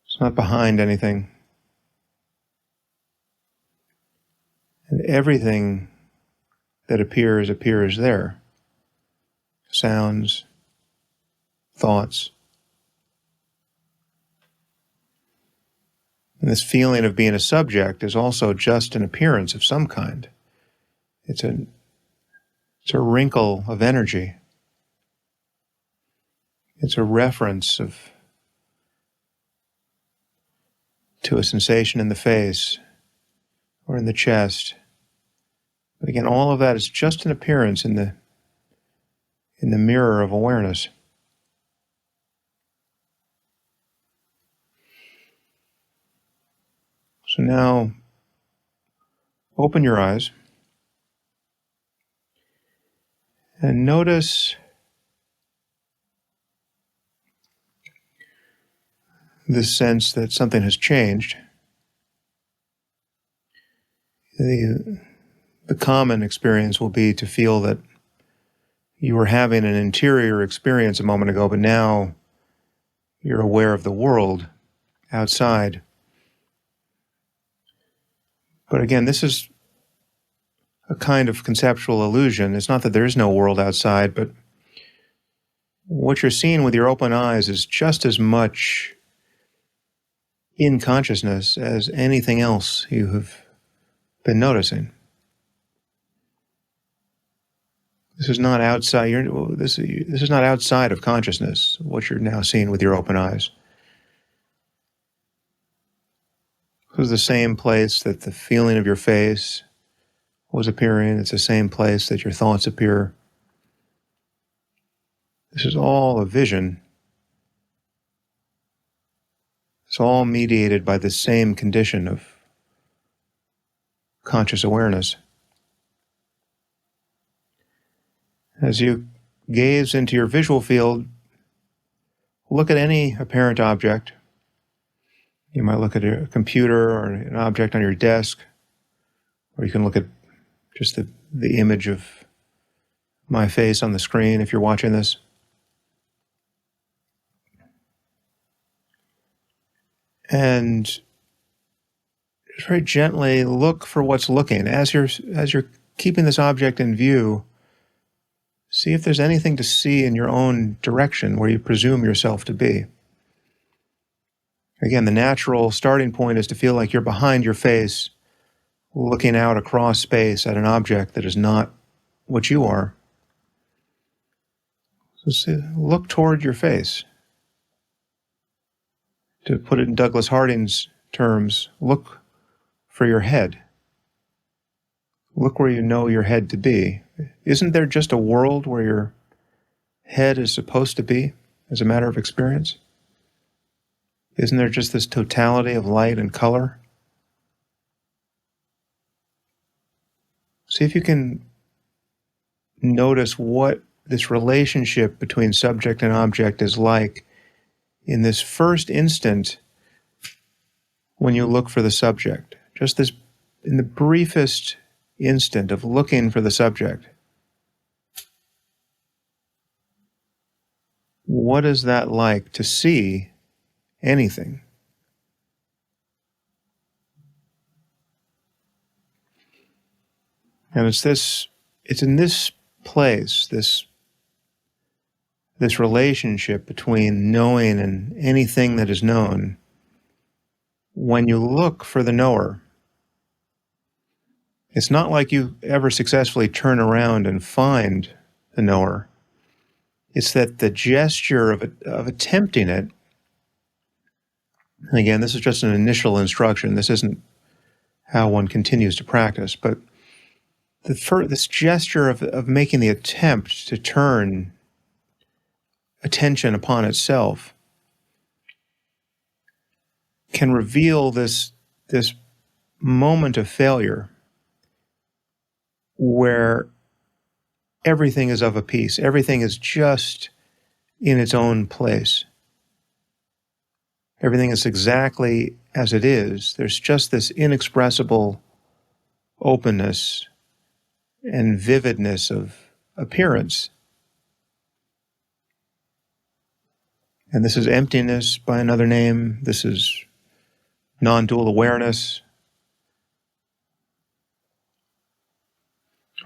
It's not behind anything. And everything that appears there. Sounds, thoughts. And this feeling of being a subject is also just an appearance of some kind. It's a wrinkle of energy. It's a reference to a sensation in the face or in the chest. But again, all of that is just an appearance in the mirror of awareness. So now, open your eyes and notice this sense that something has changed. The common experience will be to feel that you were having an interior experience a moment ago, but now you're aware of the world outside. But again, this is a kind of conceptual illusion. It's not that there is no world outside, but what you're seeing with your open eyes is just as much in consciousness as anything else you have been noticing. This is not outside. This is not outside of consciousness. What you're now seeing with your open eyes. This is the same place that the feeling of your face was appearing. It's the same place that your thoughts appear. This is all a vision. It's all mediated by the same condition of conscious awareness. As you gaze into your visual field, look at any apparent object. You might look at a computer or an object on your desk, or you can look at just the image of my face on the screen if you're watching this. And just very gently look for what's looking. As you're keeping this object in view, see if there's anything to see in your own direction where you presume yourself to be. Again, the natural starting point is to feel like you're behind your face, looking out across space at an object that is not what you are. So look toward your face. To put it in Douglas Harding's terms, look for your head. Look where you know your head to be. Isn't there just a world where your head is supposed to be as a matter of experience? Isn't there just this totality of light and color? See if you can notice what this relationship between subject and object is like in this first instant when you look for the subject. Just this, in the briefest instant of looking for the subject. What is that like to see anything? And it's in this place, this relationship between knowing and anything that is known, when you look for the knower. It's not like you ever successfully turn around and find the knower. It's that the gesture of attempting it, and again, this is just an initial instruction. This isn't how one continues to practice, but this gesture of making the attempt to turn attention upon itself can reveal this moment of failure where everything is of a piece. Everything is just in its own place. Everything is exactly as it is. There's just this inexpressible openness and vividness of appearance. And this is emptiness by another name. This is non-dual awareness.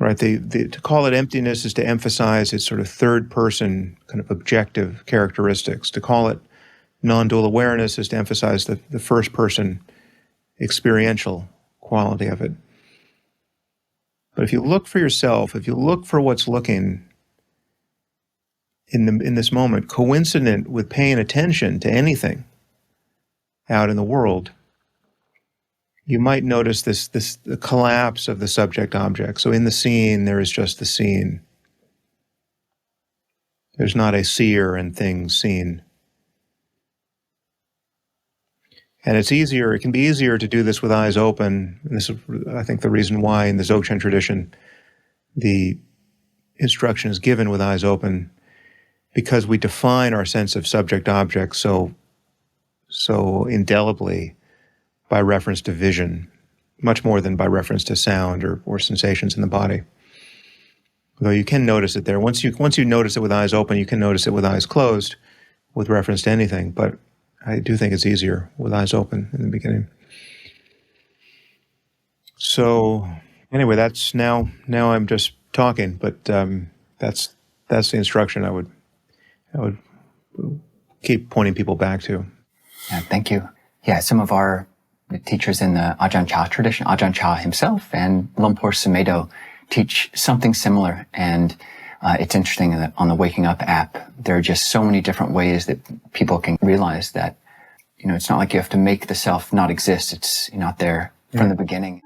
Right? To call it emptiness is to emphasize its sort of third-person kind of objective characteristics. To call it non-dual awareness is to emphasize the first-person experiential quality of it. But if you look for yourself, if you look for what's looking in this moment, coincident with paying attention to anything out in the world, you might notice the collapse of the subject-object. So in the scene, there is just the scene. There's not a seer and things seen. And it can be easier to do this with eyes open. And this is, I think, the reason why in the Dzogchen tradition, the instruction is given with eyes open, because we define our sense of subject-object so indelibly by reference to vision, much more than by reference to sound or sensations in the body. Though you can notice it there. Once you notice it with eyes open, you can notice it with eyes closed with reference to anything. But I do think it's easier with eyes open in the beginning. So anyway, that's now I'm just talking, but that's the instruction I would keep pointing people back to. Yeah, thank you. Yeah, some of our teachers in the Ajahn Chah tradition, Ajahn Chah himself and Lumpur Sumedho, teach something similar. And It's interesting that on the Waking Up app, there are just so many different ways that people can realize that, it's not like you have to make the self not exist. It's not there from the beginning.